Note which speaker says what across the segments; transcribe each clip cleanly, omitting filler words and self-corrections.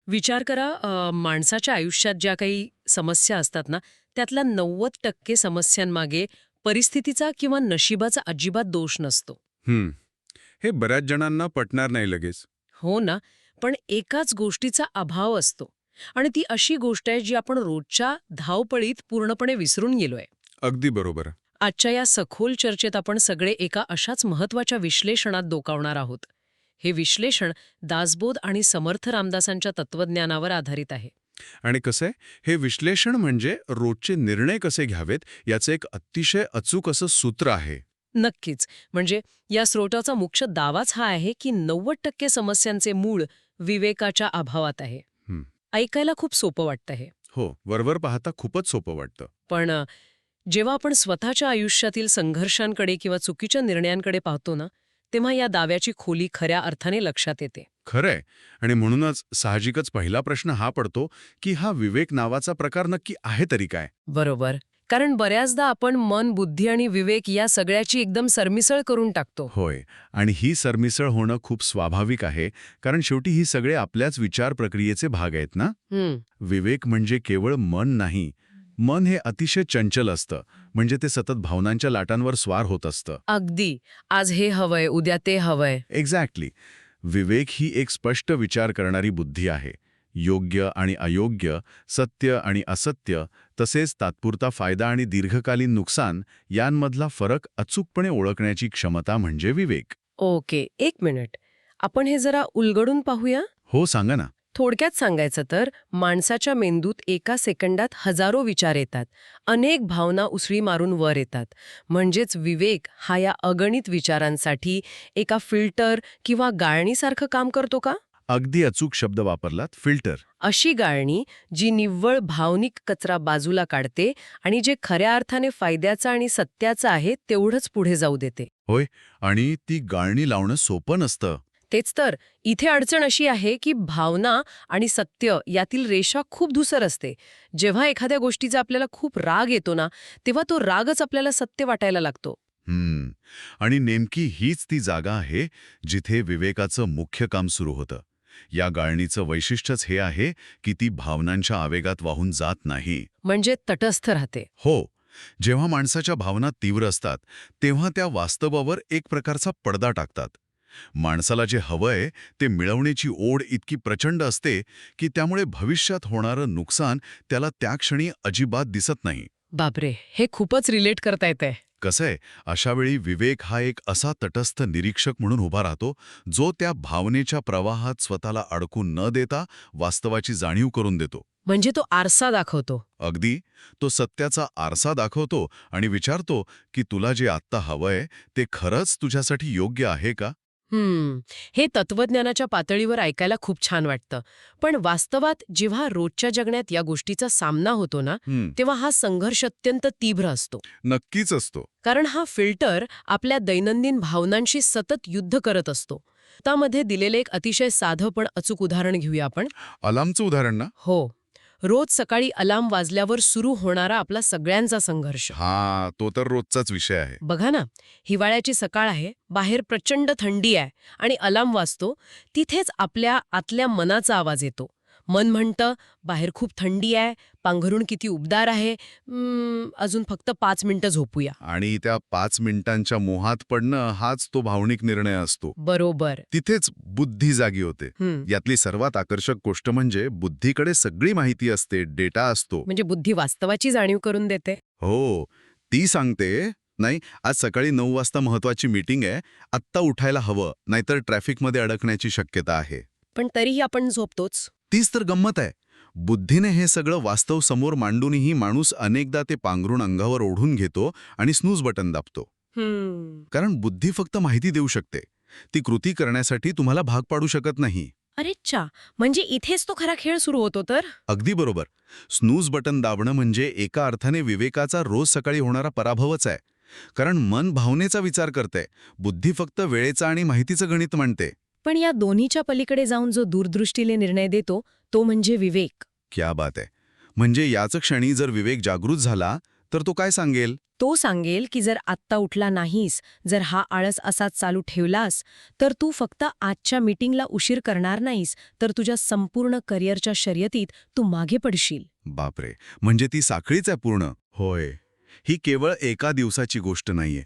Speaker 1: विचार करा माणसाच्या आयुष्यात ज्या काही समस्या असतात ना, त्यातल्या 90% समस्यांमागे परिस्थितीचा किंवा नशिबाचा अजिबात दोष नसतो.
Speaker 2: हं. हे बऱ्याच जणांना पटणार नाही लगेच.
Speaker 1: हो ना, पण एकाच गोष्टीचा अभाव असतो आणि ती अशी गोष्ट आहे जी आपण रोजच्या धावपळीत पूर्णपणे विसरून गेलोय.
Speaker 2: अगदी बरोबर.
Speaker 1: आजच्या या सखोल चर्चेत आपण सगळे एका अशाच महत्वाच्या विश्लेषणात डोकावणार आहोत. हे विश्लेषण दासबोध आणि समर्थ रामदासांच्या तत्वज्ञानावर आधारित आहे.
Speaker 2: आणि कसं आहे, हे विश्लेषण म्हणजे रोजचे निर्णय कसे घ्यावेत याचं एक अतिशय अचूक असं सूत्र आहे.
Speaker 1: नक्कीच. म्हणजे या स्रोताचा मुख्य दावाच हा आहे की 90% समस्यांचे मूळ विवेकाच्या अभावात आहे.
Speaker 2: हं.
Speaker 1: ऐकायला खूप सोपं वाटतं हे.
Speaker 2: हो, वरवर पाहता खूपच सोपं वाटतं.
Speaker 1: पण जेव्हा आपण स्वतःच्या आयुष्यातील संघर्षांकडे किंवा चुकीच्या निर्णयांकडे पाहतो ना, तेव्हा या दाव्याची खोली खऱ्या अर्थाने लक्षात येते.
Speaker 2: खरंय. आणि म्हणूनच साहजिकच पहिला प्रश्न हा पडतो की हा विवेक नावाचा प्रकार नक्की आहे तरी काय?
Speaker 1: बरोबर. कारण बऱ्याचदा आपण मन, बुद्धी आणि विवेक या सगळ्याची एकदम सरमिसळ करून टाकतो.
Speaker 2: होय. आणि ही सरमिसळ होणं खूप स्वाभाविक आहे, कारण शेवटी ही सगळे आपल्याच विचार प्रक्रियेचे भाग आहेत ना. विवेक म्हणजे केवळ मन नाही. मन हे अतिशय चंचल असतं, म्हणजे ते सतत भावनांच्या लाटांवर स्वार होत असतं.
Speaker 1: अगदी. आज हे हवंय, उद्या ते हवंय.
Speaker 2: एक्झॅक्टली. विवेक ही एक स्पष्ट विचार करणारी बुद्धी आहे. योग्य आणि अयोग्य, सत्य आणि असत्य, तसेच तात्पुरता फायदा आणि दीर्घकालीन नुकसान यांमधला फरक अचूकपणे ओळखण्याची क्षमता म्हणजे विवेक.
Speaker 1: ओके, एक मिनिट. आपण हे जरा उलगडून पाहूया.
Speaker 2: हो, सांगा ना.
Speaker 1: थोडक्यात सांगायचं तर माणसाच्या मेंदूत एका सेकंदात हजारो विचार येतात. अनेक भावना उसळी मारून वर येतात. म्हणजेच विवेक हा या अगणित विचारांसाठी एका फिल्टर किंवा गाळणीसारखं काम करतो का?
Speaker 2: अगदी अचूक शब्द वापरलात, फिल्टर.
Speaker 1: अशी गाळणी जी निव्वळ भावनिक कचरा बाजूला काढते आणि जे खऱ्या अर्थाने फायद्याचं आणि सत्याचं आहे तेवढंच पुढे जाऊ देते.
Speaker 2: होय. आणि ती गाळणी लावणं सोपं नसतं.
Speaker 1: तेच तर. इथे अडचण अशी आहे की भावना आणि सत्य यातील रेषा खूप धूसर असते. जेव्हा एखाद्या गोष्टीचा आपल्याला खूप राग येतो ना, तेव्हा तो रागच आपल्याला सत्य वाटायला लागतो.
Speaker 2: आणि नेमकी हीच ती जागा आहे जिथे विवेकाचं मुख्य काम सुरू होतं. या गाळणीचं वैशिष्ट्यच हे आहे की ती भावनांच्या आवेगात वाहून जात नाही.
Speaker 1: म्हणजे तटस्थ राहते.
Speaker 2: हो. जेव्हा माणसाच्या भावना तीव्र असतात, तेव्हा त्या वास्तवावर एक प्रकारचा पडदा टाकतात. माणसाला जे हवंय ते मिळवण्याची ओढ इतकी प्रचंड असते की त्यामुळे भविष्यात होणारं नुकसान त्याला त्या क्षणी अजिबात दिसत नाही.
Speaker 1: बापरे, हे खूपच रिलेट करता येतंय.
Speaker 2: कसंय, अशावेळी विवेक हा एक असा तटस्थ निरीक्षक म्हणून उभा राहतो, जो त्या भावनेच्या प्रवाहात स्वतःला अडकून न देता वास्तवाची जाणीव करून देतो.
Speaker 1: म्हणजे तो आरसा दाखवतो.
Speaker 2: अगदी. तो सत्याचा आरसा दाखवतो आणि विचारतो की तुला जे आत्ता हवंय ते खरंच तुझ्यासाठी योग्य आहे का?
Speaker 1: हे तत्वज्ञानाच्या पातळीवर ऐकायला खूप छान वाटतं. पण वास्तवात जेव्हा रोजच्या जगण्यात या गोष्टीचा सामना होतो ना, तेव्हा हा संघर्ष अत्यंत तीव्र असतो.
Speaker 2: नक्कीच असतो.
Speaker 1: कारण हा फिल्टर आपल्या दैनंदिन भावनांशी सतत युद्ध करत असतो. त्यामध्ये दिलेले एक अतिशय साधं पण अचूक उदाहरण घेऊया आपण.
Speaker 2: अलार्मचं उदाहरण ना?
Speaker 1: हो. रोज सकाळी अलार्म वाजल्यावर सुरू होणारा आपला सगळ्यांचा संघर्ष.
Speaker 2: हा, तो तर रोजचाच विषय आहे.
Speaker 1: बघा ना, हिवाळ्याची सकाळ आहे, बाहेर प्रचंड थंडी आहे आणि अलार्म वाजतो. तिथेच आपल्या आतल्या मनाचा आवाज येतो. मन म्हणतं, बाहेर खूप थंडी आहे, पांघरुण किती उबदार आहे, अजून फक्त 5 मिनिटं झोपूया.
Speaker 2: आणि त्या 5 मिनिटांच्या मोहात पडणं हाच तो भावनिक निर्णय असतो.
Speaker 1: बरोबर.
Speaker 2: तिथेच बुद्धी जागी होते. यातली सर्वात आकर्षक गोष्ट म्हणजे बुद्धीकडे सगळी माहिती असते, डेटा असतो.
Speaker 1: म्हणजे बुद्धी वास्तवाची जाणीव करून देते.
Speaker 2: हो. ती सांगते, नाही, आज सकाळी 9 वाजता महत्वाची मीटिंग आहे, आत्ता उठायला हवं, नाहीतर ट्रॅफिकमध्ये अडकण्याची शक्यता आहे.
Speaker 1: पण तरीही आपण झोपतोच.
Speaker 2: तीच तर गंमत आहे. बुद्धीने हे सगळं वास्तव समोर मांडूनही माणूस अनेकदा ते पांघरून अंगावर ओढून घेतो आणि स्नूज बटन दाबतो. कारण बुद्धी फक्त माहिती देऊ शकते, ती कृती करण्यासाठी तुम्हाला भाग पाडू शकत नाही.
Speaker 1: अरे चा, म्हणजे इथेच तो खरा खेळ सुरू होतो तर?
Speaker 2: अगदी बरोबर. स्नूज बटन दाबणं म्हणजे एका अर्थाने विवेकाचा रोज सकाळी होणारा पराभवच आहे. कारण मन भावनेचा विचार करते, बुद्धी फक्त वेळेचा आणि माहितीचं गणित मांडते.
Speaker 1: पण या दोन्हीच्या पलीकडे जाऊन जो दूरदृष्टीने निर्णय देतो तो म्हणजे विवेक.
Speaker 2: क्या बात आहे. म्हणजे याच क्षणी जर विवेक जागृत झाला तर तो काय सांगेल?
Speaker 1: तो सांगेल की जर आत्ता उठला नाहीस, जर हा आळस असाच चालू ठेवलास, तर तू फक्त आजच्या मीटिंगला उशीर करणार नाहीस, तर तुझ्या संपूर्ण करिअरच्या शर्यतीत तू मागे पडशील.
Speaker 2: बापरे, म्हणजे ती साखळीच आहे पूर्ण. होय, ही केवळ एका दिवसाची गोष्ट नाहीये.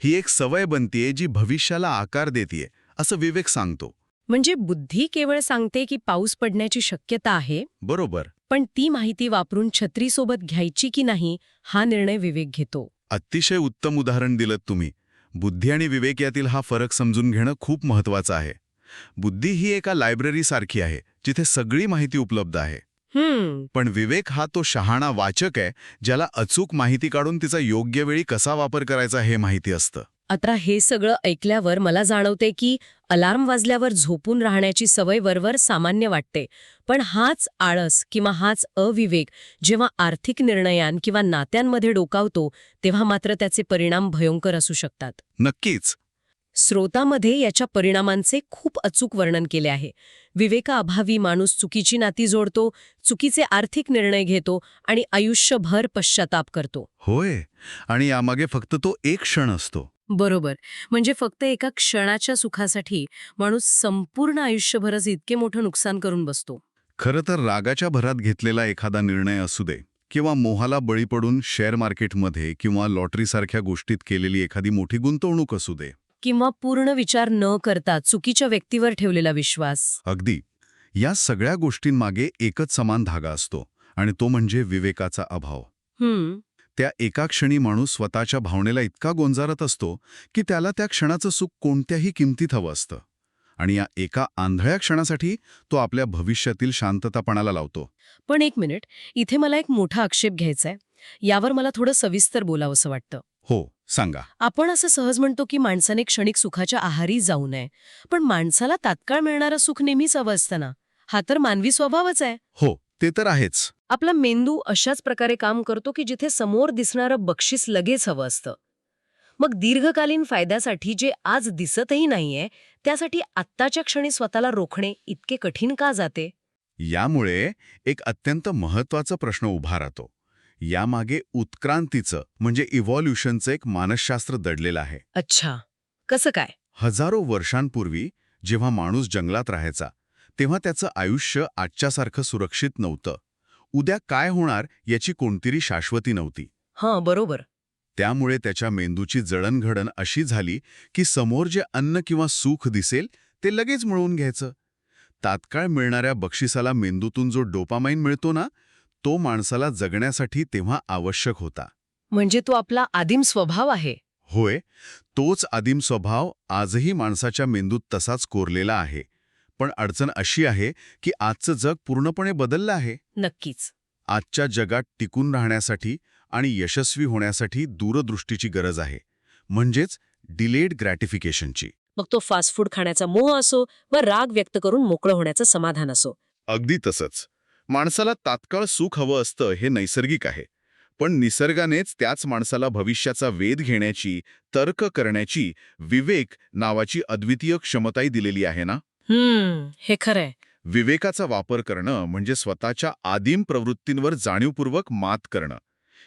Speaker 2: ही एक सवय बनतीये जी भविष्याला आकार देतीये, असं विवेक सांगतो.
Speaker 1: म्हणजे बुद्धी केवळ सांगते की पाऊस पडण्याची शक्यता आहे,
Speaker 2: बरोबर.
Speaker 1: पण ती माहिती वापरून छत्रीसोबत घ्यायची की नाही हा निर्णय विवेक घेतो.
Speaker 2: अतिशय उत्तम उदाहरण दिलंत तुम्ही. बुद्धी आणि विवेक यातील हा फरक समजून घेणं खूप महत्वाचं आहे. बुद्धी ही एका लायब्ररीसारखी आहे, जिथे सगळी माहिती उपलब्ध आहे. पण विवेक हा तो शहाणा वाचक आहे, ज्याला अचूक माहिती काढून तिचा योग्य वेळी कसा वापर करायचा हे माहिती असतं.
Speaker 1: आता हे सगळं ऐकल्यावर मला जाणवते की अलार्म वाजल्यावर झोपून राहण्याची सवय वरवर सामान्य वाटते, पण हाच आळस किंवा हाच अविवेक जेव्हा आर्थिक निर्णयां किंवा नात्यांमध्ये डोकावतो, तेव्हा मात्र त्याचे परिणाम भयंकर असू शकतात.
Speaker 2: नक्कीच.
Speaker 1: स्रोतामध्ये याच्या परिणामांचे खूप अचूक वर्णन केले आहे. विवेकाअभावी माणूस चुकीची नाती जोडतो, चुकीचे आर्थिक निर्णय घेतो आणि आयुष्यभर पश्चाताप करतो.
Speaker 2: होय, आणि यामागे फक्त तो एक क्षण असतो.
Speaker 1: बरोबर. म्हणजे फक्त एका क्षणाच्या सुखासाठी माणूस संपूर्ण आयुष्यभरच इतके मोठं नुकसान करून बसतो.
Speaker 2: खरं तर रागाच्या भरात घेतलेला एखादा निर्णय असू दे किंवा मोहाला बळी पडून शेअर मार्केटमध्ये किंवा लॉटरीसारख्या गोष्टीत केलेली एखादी मोठी गुंतवणूक असू दे.
Speaker 1: किंवा पूर्ण विचार न करता चुकीच्या व्यक्तीवर ठेवलेला विश्वास.
Speaker 2: अगदी. या सगळ्या गोष्टींमागे एकच समान धागा असतो, आणि तो म्हणजे विवेकाचा अभाव. त्या एका क्षणी माणूस स्वतःच्या भावनेला इतका गोंजारत असतो की त्याला त्या क्षणाचं सुख कोणत्याही किमतीत हवं असतं, आणि या एका आंधळ्या क्षणासाठी तो आपल्या भविष्यातील शांततापणाला लावतो.
Speaker 1: पण एक मिनिट, इथे मला एक मोठा आक्षेप घ्यायचा आहे. यावर मला थोडं सविस्तर बोलावंसं वाटतं.
Speaker 2: हो, सांगा.
Speaker 1: आपण असं सहज म्हणतो की माणसाने क्षणिक सुखाच्या आहारी जाऊ नये, पण माणसाला तात्काळ मिळणारं सुख नेहमीच हवं असतं ना. हा तर मानवी स्वभावच आहे.
Speaker 2: हो, ते तर आहेच.
Speaker 1: आपला मेंदू अशाच प्रकारे काम करतो की जिथे समोर दिसणारं बक्षीस लगेच हवं असतं. मग दीर्घकालीन फायद्यासाठी जे आज दिसतही नाहीये, त्यासाठी आत्ताच्या क्षणी स्वतःला रोखणे इतके कठीण का जाते?
Speaker 2: यामुळे एक अत्यंत महत्वाचा प्रश्न उभा राहतो. यामागे उत्क्रांतीचं म्हणजे इव्हॉल्युशनचं एक मानसशास्त्र दडलेलं आहे.
Speaker 1: अच्छा, कसं काय?
Speaker 2: हजारो वर्षांपूर्वी जेव्हा माणूस जंगलात राहायचा, तेव्हा त्याचं आयुष्य आजच्यासारखं सुरक्षित नव्हतं. उद्या काय होणार याची कोणतीही शाश्वती नव्हती.
Speaker 1: हां, बरोबर.
Speaker 2: त्यामुळे त्याच्या मेंदूची जळणघडण अशी झाली की समोर जे अन्न किंवा सुख दिसेल ते लगेच मिळवून घ्यायचं. तात्काळ मिळणाऱ्या बक्षिसाला मेंदूतून जो डोपामाइन मिळतो ना, तो माणसाला जगण्यासाठी तेव्हा आवश्यक होता.
Speaker 1: म्हणजे तो आपला आदिम स्वभाव आहे.
Speaker 2: होय, तोच आदिम स्वभाव आजही माणसाच्या मेंदूत तसाच कोरलेला आहे. पण अडचण अशी आहे की आजचं जग पूर्णपणे बदललं आहे.
Speaker 1: नक्कीच.
Speaker 2: आजच्या जगात टिकून राहण्यासाठी आणि यशस्वी होण्यासाठी दूरदृष्टीची गरज आहे, म्हणजेच डिलेड ग्रॅटिफिकेशनची.
Speaker 1: मग तो फास्ट फूड खाण्याचा मोह असो व राग व्यक्त करून मोकळं होण्याचं समाधान असो.
Speaker 2: अगदी तसंच. माणसाला तात्काळ सुख हवं असतं हे नैसर्गिक आहे, पण निसर्गानेच त्याच माणसाला भविष्याचा वेध घेण्याची, तर्क करण्याची, विवेक नावाची अद्वितीय क्षमताही दिलेली आहे ना.
Speaker 1: हे खरंय.
Speaker 2: विवेकाचा वापर करणं म्हणजे स्वतःच्या आदिम प्रवृत्तींवर जाणीवपूर्वक मात करणं.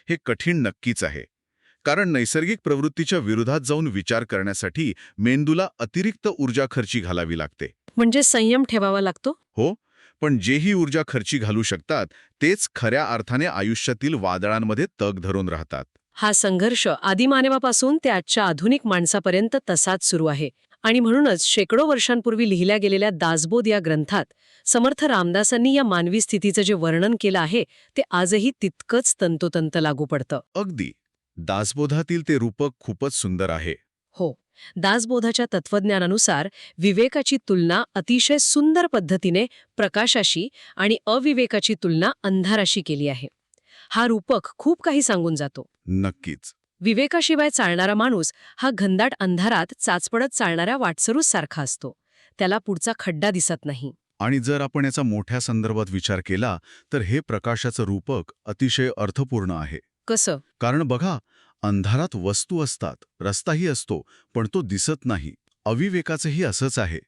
Speaker 2: हे कठीण नक्कीच आहे, कारण नैसर्गिक प्रवृत्तीच्या विरोधात जाऊन विचार करण्यासाठी मेंदूला अतिरिक्त ऊर्जा खर्ची घालावी लागते.
Speaker 1: म्हणजे संयम ठेवावा लागतो.
Speaker 2: हो, पण जेही ऊर्जा खर्ची घालू शकतात तेच खऱ्या अर्थाने आयुष्यातील वादळांमध्ये तग धरून राहतात.
Speaker 1: हा संघर्ष आदिमानवापासून ते आजच्या आधुनिक माणसापर्यंत तसाच सुरू आहे. आणि म्हणूनच शेकडो वर्षांपूर्वी लिहिल्या गेलेल्या दासबोध या ग्रंथात समर्थ रामदासांनी या मानवी स्थितीचं जे वर्णन केलं आहे ते आजही तितकंच तंतोतंत लागू पडतं.
Speaker 2: अगदी. दासबोधातील ते रूपक खूपच सुंदर आहे.
Speaker 1: हो, दासबोधाच्या तत्वज्ञानानुसार विवेकाची तुलना अतिशय सुंदर पद्धतीने प्रकाशाशी आणि अविवेकाची तुलना अंधाराशी केली आहे. हा रूपक खूप काही सांगून जातो.
Speaker 2: नक्कीच.
Speaker 1: विवेकाशिवाय चालणारा माणूस हा घनदाट अंधारात चाचपडत चालणाऱ्या वाटसरूस सारखा असतो. त्याला पुढचा खड्डा दिसत नाही.
Speaker 2: आणि जर आपण याचा मोठ्या संदर्भात विचार केला तर हे प्रकाशाचं रूपक अतिशय अर्थपूर्ण आहे.
Speaker 1: कसं?
Speaker 2: कारण बघा, अंधारात वस्तू असतात, रस्ताही असतो, पण तो दिसत नाही. अविवेकाचंही असंच आहे.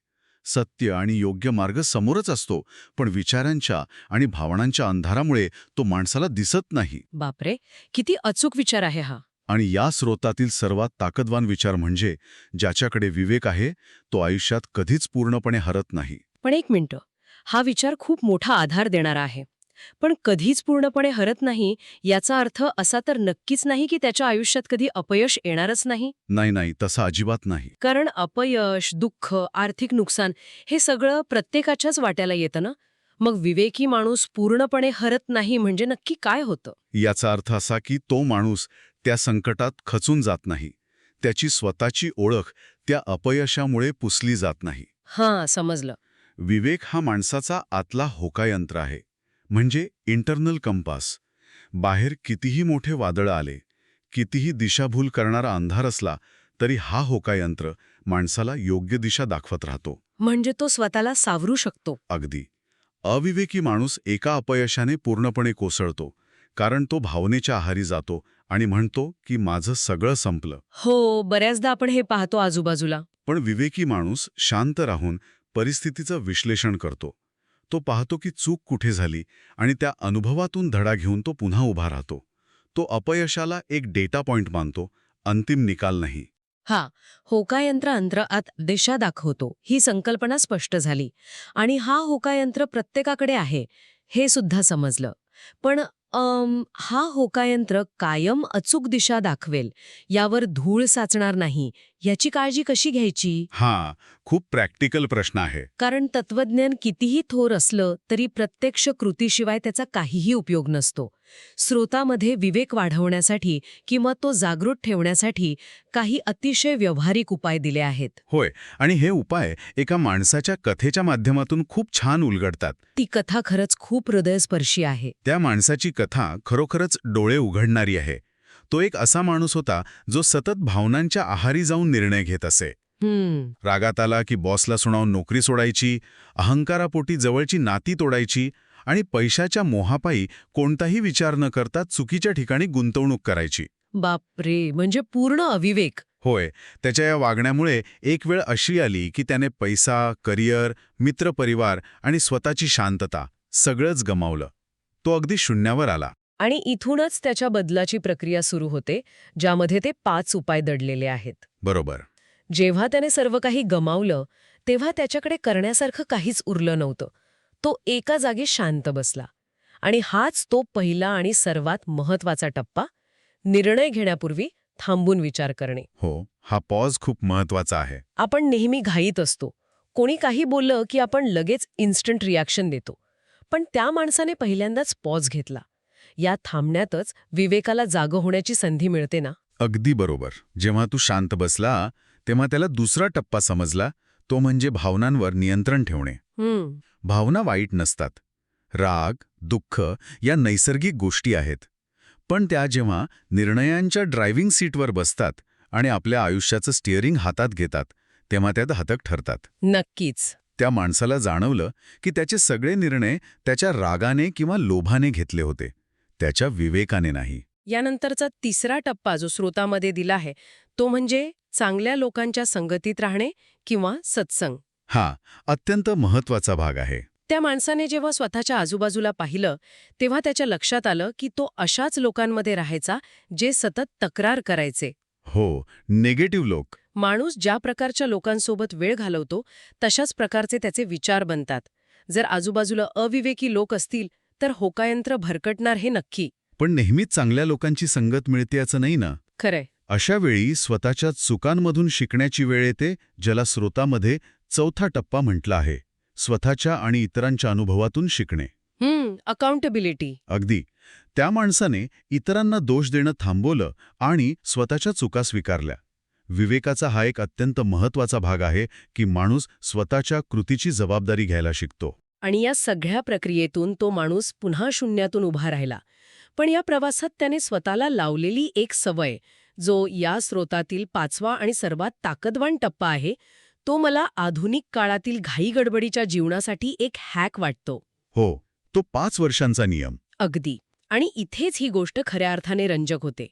Speaker 2: सत्य आणि योग्य मार्ग समोरच असतो, पण विचारांच्या आणि भावनांच्या अंधारामुळे तो माणसाला दिसत नाही.
Speaker 1: बापरे, किती अचूक विचार आहे हा.
Speaker 2: आणि या स्रोतातील सर्वात ताकदवान विचार म्हणजे ज्याच्याकडे विवेक आहे तो आयुष्यात कधीच पूर्णपणे हरत नाही.
Speaker 1: पण एक मिनिट, हा विचार खूप मोठा आधार देणारा आहे. पण कधीच पूर्णपणे हरत नाही याचा अर्थ असा तर नक्कीच नाही की त्याच्या आयुष्यात कधी अपयश येणारच नाही.
Speaker 2: नाही नाही, तसं अजिबात नाही.
Speaker 1: कारण अपयश, दुःख, आर्थिक नुकसान हे सगळं प्रत्येकाच्याच वाट्याला येतं ना. मग विवेकी माणूस पूर्णपणे हरत नाही म्हणजे नक्की काय होतं?
Speaker 2: याचा अर्थ असा की तो माणूस त्या संकटात खचून जात नाही. त्याची स्वतःची ओळख त्या अपयशामुळे पुसली जात नाही.
Speaker 1: हां, समजलं.
Speaker 2: विवेक हा माणसाचा आतला होकायंत्र आहे, म्हणजे इंटरनल कंपास. बाहेर कितीही मोठे वादळ आले, कितीही दिशाभूल करणारा अंधार असला तरी हा होकायंत्र माणसाला योग्य दिशा दाखवत राहतो.
Speaker 1: म्हणजे तो स्वतःला सावरू शकतो.
Speaker 2: अगदी. अविवेकी माणूस एका अपयशाने पूर्णपणे कोसळतो, कारण तो भावनेच्या आहारी जातो आणि म्हणतो की माझं सगळं संपलं.
Speaker 1: हो, बऱ्याचदा आपण हे पाहतो आजूबाजूला.
Speaker 2: पण विवेकी माणूस शांत राहून परिस्थितीचं विश्लेषण करतो. तो पाहतो की चूक कुठे झाली आणि त्या अनुभवातून धडा घेऊन तो पुन्हा उभा राहतो. तो अपयशाला एक डेटा पॉइंट मानतो, अंतिम निकाल नाही.
Speaker 1: हा, होकायंत्र अंतरात दिशा दाखवतो ही संकल्पना स्पष्ट झाली. आणि हा होकायंत्र प्रत्येकाकडे आहे हे सुद्धा समजलं. पण हा होकायंत्र कायम अचूक दिशा दाखवेल, यावर धूळ साचणार नाही, याची काळजी कशी घ्यायची?
Speaker 2: हा खूप प्रॅक्टिकल प्रश्न आहे.
Speaker 1: कारण तत्वज्ञान कितीही थोर असलं तरी प्रत्यक्ष कृतीशिवाय त्याचा काहीही उपयोग नसतो. स्रोतामध्ये विवेक वाढवण्यासाठी किंवा तो जागृत ठेवण्यासाठी काही अतिशय व्यावहारिक उपाय दिले आहेत.
Speaker 2: होय, आणि हे उपाय एका माणसाच्या कथेच्या माध्यमातून खूप छान उलगडतात.
Speaker 1: ती कथा खरंच खूप हृदयस्पर्शी आहे.
Speaker 2: त्या माणसाची कथा खरोखरच डोळे उघडणारी आहे. तो एक असा माणूस होता जो सतत भावनांच्या आहारी जाऊन निर्णय घेत असे. रागात आला की बॉसला सुनावून नोकरी सोडायची, अहंकारापोटी जवळची नाती तोडायची आणि पैशाच्या मोहापायी कोणताही विचार न करता चुकीच्या ठिकाणी गुंतवणूक करायची.
Speaker 1: बापरे, म्हणजे पूर्ण अविवेक.
Speaker 2: होय, त्याच्या या वागण्यामुळे एक वेळ अशी आली की त्याने पैसा, करिअर, मित्रपरिवार आणि स्वतःची शांतता सगळंच गमावलं. तो अगदी शून्यावर आला.
Speaker 1: आणि इथूनच त्याच्या बदलाची प्रक्रिया सुरू होते, ज्यामध्ये ते 5 उपाय दडलेले आहेत.
Speaker 2: बरोबर.
Speaker 1: जेव्हा त्याने सर्व काही गमावलं तेव्हा त्याच्याकडे करण्यासारखं काहीच उरलं नव्हतं. तो एका जागी शांत बसला. आणि हाच तो पहिला आणि सर्वात महत्वाचा टप्पा, निर्णय घेण्यापूर्वी थांबून विचार करणे.
Speaker 2: हो, हा पॉज खूप महत्वाचा आहे.
Speaker 1: आपण नेहमी घाईत असतो. कोणी काही बोललं की आपण लगेच इन्स्टंट रिॲक्शन देतो. पण त्या माणसाने पहिल्यांदाच पॉज घेतला. या थांबण्यातच विवेकाला जागं होण्याची संधी मिळते ना.
Speaker 2: अगदी बरोबर. जेव्हा तू शांत बसला तेव्हा त्याला दुसरा टप्पा समजला, तो म्हणजे भावनांवर नियंत्रण ठेवणे. भावना वाईट नसतात. राग, दुःख या नैसर्गिक गोष्टी आहेत. पण त्या जेव्हा निर्णयांच्या ड्रायव्हिंग सीटवर बसतात आणि आपल्या आयुष्याचं स्टिअरिंग हातात घेतात, तेव्हा त्यात हतक ठरतात.
Speaker 1: नक्कीच.
Speaker 2: त्या माणसाला जाणवलं की त्याचे सगळे निर्णय त्याच्या रागाने किंवा लोभाने घेतले होते, त्याच्या विवेकाने नाही.
Speaker 1: यानंतरचा तिसरा टप्पा जो स्रोतामध्ये दिला आहे तो म्हणजे चांगल्या लोकांच्या संगतीत राहणे किंवा सत्संग.
Speaker 2: हा अत्यंत महत्वाचा भाग आहे.
Speaker 1: त्या माणसाने जेव्हा स्वतःच्या आजूबाजूला पाहिलं तेव्हा त्याच्या लक्षात आलं की तो अशाच लोकांमध्ये राहायचा जे सतत तक्रार करायचे.
Speaker 2: हो, निगेटिव्ह लोक.
Speaker 1: माणूस ज्या प्रकारच्या लोकांसोबत वेळ घालवतो तशाच प्रकारचे त्याचे विचार बनतात. जर आजूबाजूला अविवेकी लोक असतील तर होकायंत्र भरकटणार हे नक्की.
Speaker 2: पण नेहमीच चांगल्या लोकांची संगत मिळते असं नाही ना.
Speaker 1: खरंय.
Speaker 2: अशा वेळी स्वतःच्या चुकांमधून शिकण्याची वेळ येते, ज्याला स्रोतामध्ये चौथा टप्पा म्हटला आहे, स्वतःच्या आणि इतरांच्या अनुभवातून शिकणे.
Speaker 1: अकाउंटेबिलिटी.
Speaker 2: अगदी. त्या माणसाने इतरांना दोष देणं थांबवलं आणि स्वतःच्या चुका स्वीकारल्या. विवेकाचा हा एक अत्यंत महत्वाचा भाग आहे की माणूस स्वतःच्या कृतीची जबाबदारी घ्यायला शिकतो.
Speaker 1: आणि या सगळ्या प्रक्रियेतून तो माणूस पुन्हा शून्यातून उभा राहिला. पण या प्रवासात त्याने स्वतःला लावलेली एक सवय, जो या स्रोतातील 5वा आणि सर्वात ताकदवान टप्पा आहे, तो मला आधुनिक काळातील घाईगडबडीच्या जीवनासाठी एक हॅक वाटतो.
Speaker 2: हो, तो 5 वर्षांचा नियम.
Speaker 1: अगदी. आणि इथेच ही गोष्ट खऱ्या अर्थाने रंजक होते.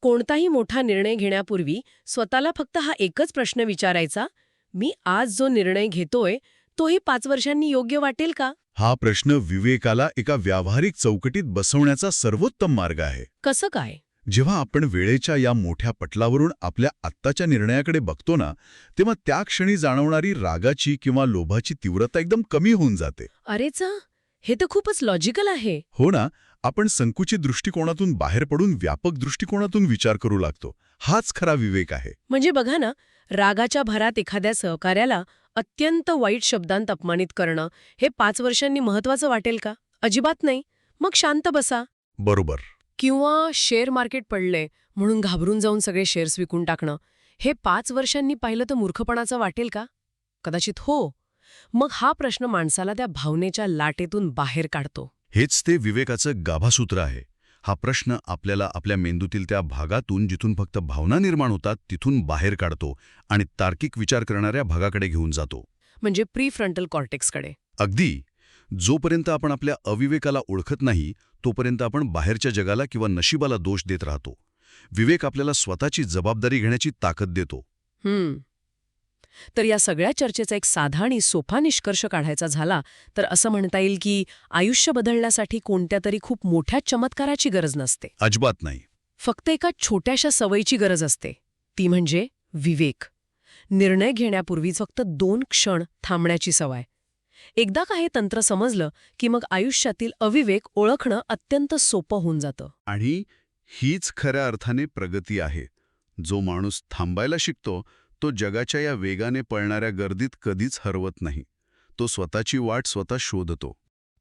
Speaker 1: कोणताही मोठा निर्णय घेण्यापूर्वी स्वतःला फक्त हा एकच प्रश्न विचारायचा, मी आज जो निर्णय घेतोय तोही 5 वर्षांनी योग्य वाटेल का?
Speaker 2: हा प्रश्न विवेकाला एका व्यावहारिक चौकटीत बसवण्याचा सर्वोत्तम मार्ग आहे.
Speaker 1: कसं काय?
Speaker 2: जेव्हा आपण वेळेच्या या मोठ्या पटलावरून आपल्या आत्ताच्या निर्णयाकडे बघतो ना, तेव्हा त्या क्षणी जाणवणारी रागाची किंवा लोभाची तीव्रता एकदम कमी होऊन जाते.
Speaker 1: अरेचा, हे तर खूपच लॉजिकल आहे.
Speaker 2: हो ना, आपण संकुचित दृष्टिकोनातून बाहेर पडून व्यापक दृष्टिकोनातून विचार करू लागतो. हाच खरा विवेक आहे.
Speaker 1: म्हणजे बघा ना, रागाच्या भरात एखाद्या सहकार्याला अत्यंत वाईट शब्दांत अपमानित करणं हे 5 वर्षांनी महत्वाचं वाटेल का? अजिबात नाही. मग शांत बसा.
Speaker 2: बरोबर.
Speaker 1: किंवा शेअर मार्केट पडले म्हणून घाबरून जाऊन सगळे शेअर्स विकून टाकणं हे 5 वर्षांनी पाहिलं तर मूर्खपणाचं वाटेल का? कदाचित हो. मग हा प्रश्न माणसाला त्या भावनेच्या लाटेतून बाहेर काढतो.
Speaker 2: हेच ते विवेकाचं गाभासूत्र आहे. हा प्रश्न आपल्याला आपल्या मेंदूतील त्या भागातून जिथून फक्त भावना निर्माण होतात तिथून बाहेर काढतो आणि तार्किक विचार करणाऱ्या भागाकडे घेऊन जातो.
Speaker 1: म्हणजे प्रीफ्रंटल कॉर्टेक्सकडे.
Speaker 2: अगदी. जोपर्यंत आपण आपल्या अविवेकाला ओळखत नाही तोपर्यंत आपण बाहेरच्या जगाला किंवा नशिबाला दोष देत राहतो. विवेक आपल्याला स्वतःची जबाबदारी घेण्याची ताकद देतो.
Speaker 1: तर या सगळ्या चर्चेचा एक साधा आणि सोपा निष्कर्ष काढायचा झाला तर असं म्हणता येईल की आयुष्य बदलण्यासाठी कोणत्या तरी खूप मोठ्या चमत्काराची गरज नसते.
Speaker 2: अजिबात नाही.
Speaker 1: फक्त एका छोट्याशा सवयीची गरज असते. ती म्हणजे विवेक. निर्णय घेण्यापूर्वी फक्त 2 क्षण थांबण्याची सवय. एकदा का हे तंत्र समजलं की मग आयुष्यातील अविवेक ओळखणं अत्यंत सोपं होऊन जातं.
Speaker 2: आणि हीच खऱ्या अर्थाने प्रगती आहे. जो माणूस थांबायला शिकतो तो जगाच्या या वेगाने पळणाऱ्या गर्दीत कधीच हरवत नाही. तो स्वतःची वाट स्वतः शोधतो.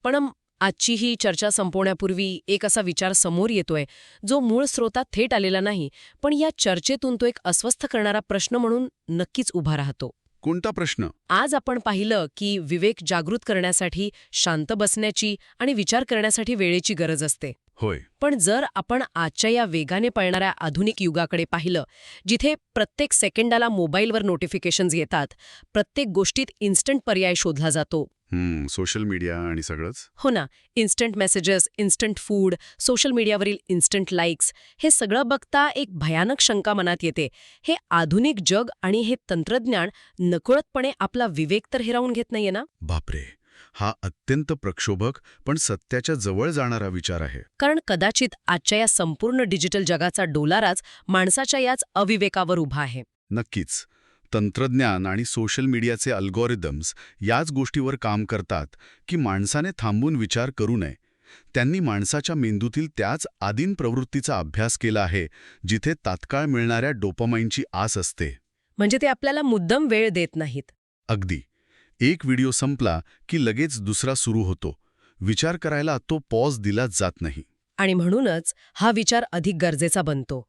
Speaker 1: पण आजची ही चर्चा संपवण्यापूर्वी एक असा विचार समोर येतोय जो मूळ स्रोतात थेट आलेला नाही, पण या चर्चेतून तो एक अस्वस्थ करणारा प्रश्न म्हणून नक्कीच उभा राहतो.
Speaker 2: कोणता प्रश्न?
Speaker 1: आज आपण पाहिलं की विवेक जागृत करण्यासाठी शांत बसण्याची आणि विचार करण्यासाठी वेळेची गरज असते.
Speaker 2: होय.
Speaker 1: पण जर आपण आजच्या या वेगाने पळणाऱ्या आधुनिक युगाकडे पाहिलं, जिथे प्रत्येक सेकंदाला मोबाईलवर नोटिफिकेशन्स येतात, प्रत्येक गोष्टीत इन्स्टंट पर्याय शोधला जातो.
Speaker 2: सोशल मीडिया आणि सगळंच.
Speaker 1: हो ना, instant messages, instant food, social मीडियावरील इन्स्टंट लाईक्स, हे सगळं बघता एक भयानक शंका मनात येते. हे आधुनिक जग आणि हे तंत्रज्ञान नकळतपणे आपला विवेक तर हिरावून घेत नाहीये ना?
Speaker 2: बापरे, हा अत्यंत प्रक्षोभक पण सत्याच्या जवळ जाणारा विचार आहे.
Speaker 1: कारण कदाचित आजच्या या संपूर्ण डिजिटल जगाचा डोलाराच माणसाच्या याच अविवेकावर उभा आहे.
Speaker 2: नक्कीच. तंत्रज्ञान आणि सोशल मीडियाचे अल्गोरिदम्स याच गोष्टीवर काम करतात की माणसाने थांबून विचार करू नये. त्यांनी माणसाच्या मेंदूतील त्याच आदिम प्रवृत्तीचा अभ्यास केला आहे जिथे तात्काळ मिळणाऱ्या डोपामाइनची आस असते.
Speaker 1: म्हणजे ते आपल्याला मुद्दाम वेळ देत नाहीत.
Speaker 2: अगदी. एक व्हिडिओ संपला की लगेच दुसरा सुरू होतो. विचार करायला तो पॉज दिलाच जात नाही.
Speaker 1: आणि म्हणूनच हा विचार अधिक गरजेचा बनतो.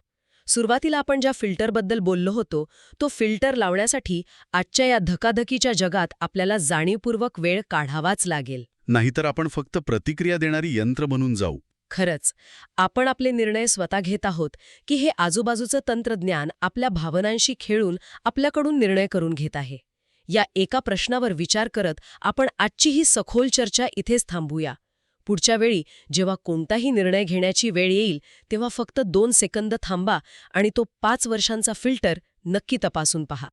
Speaker 1: सुरुवातीला आपण ज्या फिल्टरबद्दल बोललो होतो, तो फिल्टर लावण्यासाठी आजच्या या धकाधकीच्या जगात आपल्याला जाणीवपूर्वक वेळ काढावाच लागेल.
Speaker 2: नाहीतर आपण फक्त प्रतिक्रिया देणारी यंत्र बनून जाऊ.
Speaker 1: खरंच, आपण आपले निर्णय स्वतः घेत आहोत की हे आजूबाजूचं तंत्रज्ञान आपल्या भावनांशी खेळून आपल्याकडून निर्णय करून घेत आहे? या एका प्रश्नावर विचार करत आपण आजची ही सखोल चर्चा इथेच थांबूया. पुढच्या वेळी जेव्हा कोणताही निर्णय घेण्याची वेळ येईल तेव्हा फक्त 2 सेकंद थांबा आणि तो 5 वर्षांचा फिल्टर नक्की तपासून पहा.